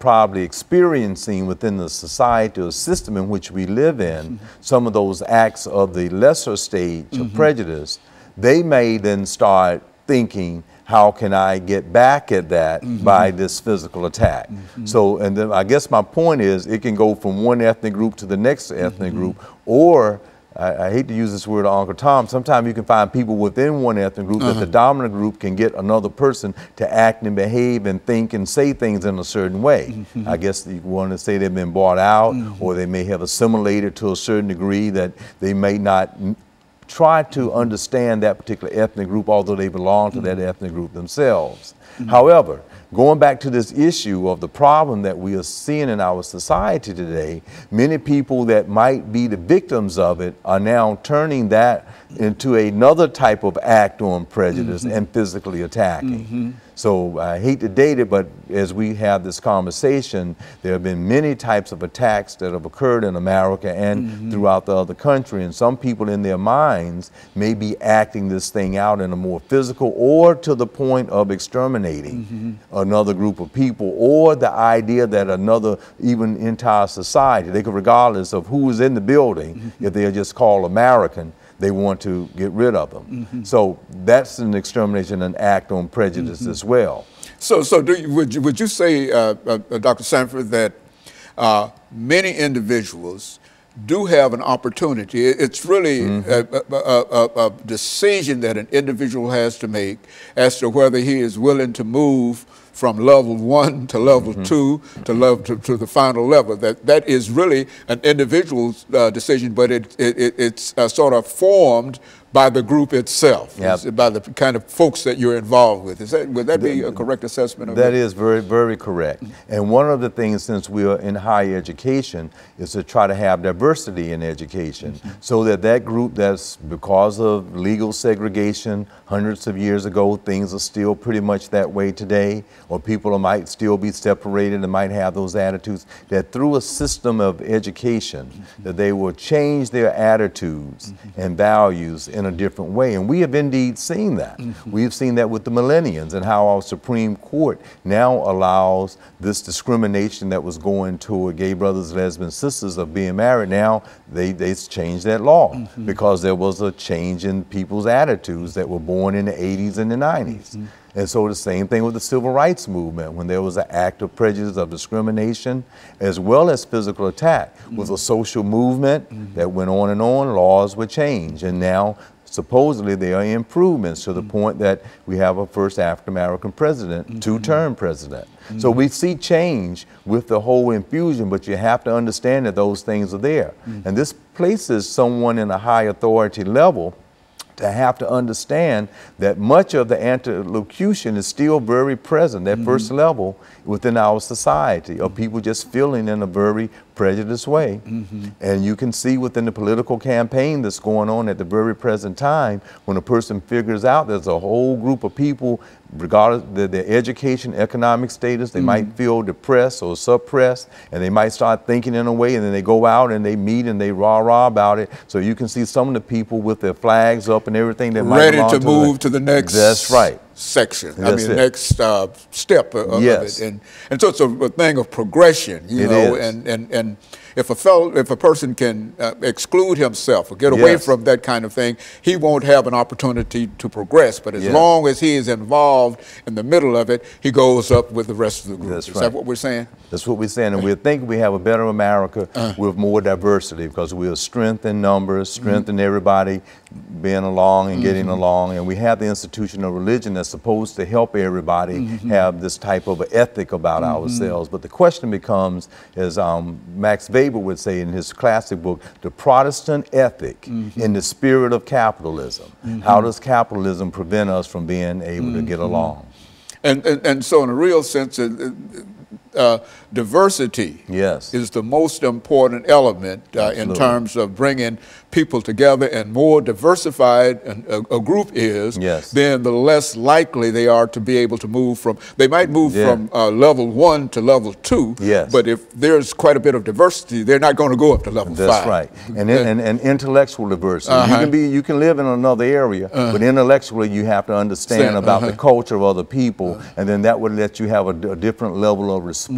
probably experiencing within the society or system in which we live in, some of those acts of the lesser stage of prejudice, they may then start thinking, how can I get back at that by this physical attack? So, and then I guess my point is, it can go from one ethnic group to the next ethnic group, or I hate to use this word, Uncle Tom, sometimes you can find people within one ethnic group that the dominant group can get another person to act and behave and think and say things in a certain way. I guess you want to say they've been bought out, or they may have assimilated to a certain degree that they may not try to understand that particular ethnic group, although they belong to that ethnic group themselves. However, going back to this issue of the problem that we are seeing in our society today, many people that might be the victims of it are now turning that into another type of act on prejudice and physically attacking. So I hate to date it, but as we have this conversation, there have been many types of attacks that have occurred in America and throughout the other country, and some people in their minds may be acting this thing out in a more physical or to the point of exterminating another group of people, or the idea that another, even entire society, they could, regardless of who is in the building, if they are just called American, they want to get rid of them. So that's an extermination, an act on prejudice as well. So would you say, Dr. Sanford, that many individuals do have an opportunity? It's really a decision that an individual has to make as to whether he is willing to move from level 1 to level 2 to the final level. That is really an individual's decision, but it's sort of formed by the group itself, by the kind of folks that you're involved with. Would that be a correct assessment of that? That is very, very correct. And one of the things, since we are in higher education, is to try to have diversity in education, so that that group that's, because of legal segregation hundreds of years ago, things are still pretty much that way today, or people might still be separated and might have those attitudes, that through a system of education, that they will change their attitudes and values in a different way. And we have indeed seen that. We've seen that with the millennials, and how our Supreme Court now allows this discrimination that was going toward gay brothers, lesbians, sisters of being married. Now they changed that law because there was a change in people's attitudes that were born in the 80s and the 90s. And so the same thing with the civil rights movement, when there was an act of prejudice, of discrimination, as well as physical attack. With a social movement that went on and on, laws were changed. And now supposedly there are improvements to the point that we have a first African-American president, two-term president. So we see change with the whole infusion, but you have to understand that those things are there. And this places someone in a high authority level to have to understand that much of the anti-locution is still very present, that first level within our society, of people just feeling in a very prejudiced way. And you can see within the political campaign that's going on at the very present time, when a person figures out there's a whole group of people, regardless of their education, economic status, they might feel depressed or suppressed, and they might start thinking in a way, and then they go out and they meet and they rah-rah about it. So you can see some of the people with their flags up and everything that might ready to move to the next section. Next step of it. And so it's a thing of progression, you know, and if a person can exclude himself or get away from that kind of thing, he won't have an opportunity to progress. But as long as he is involved in the middle of it, he goes up with the rest of the group. Is that what we're saying? That's what we're saying. And we think we have a better America with more diversity, because we are strength in numbers, strength in everybody being along and getting along. And we have the institution of religion that's supposed to help everybody have this type of ethic about ourselves. But the question becomes, as Max Weber would say in his classic book, the Protestant ethic in the spirit of capitalism. How does capitalism prevent us from being able to get along? And so in a real sense, diversity is the most important element in terms of bringing people together, and more diversified a group is, then the less likely they are to be able to move from, they might move from level 1 to level 2, but if there's quite a bit of diversity, they're not going to go up to level 5. That's right. And intellectual diversity. You can live in another area, but intellectually you have to understand about the culture of other people, and then that would let you have a different level of respect.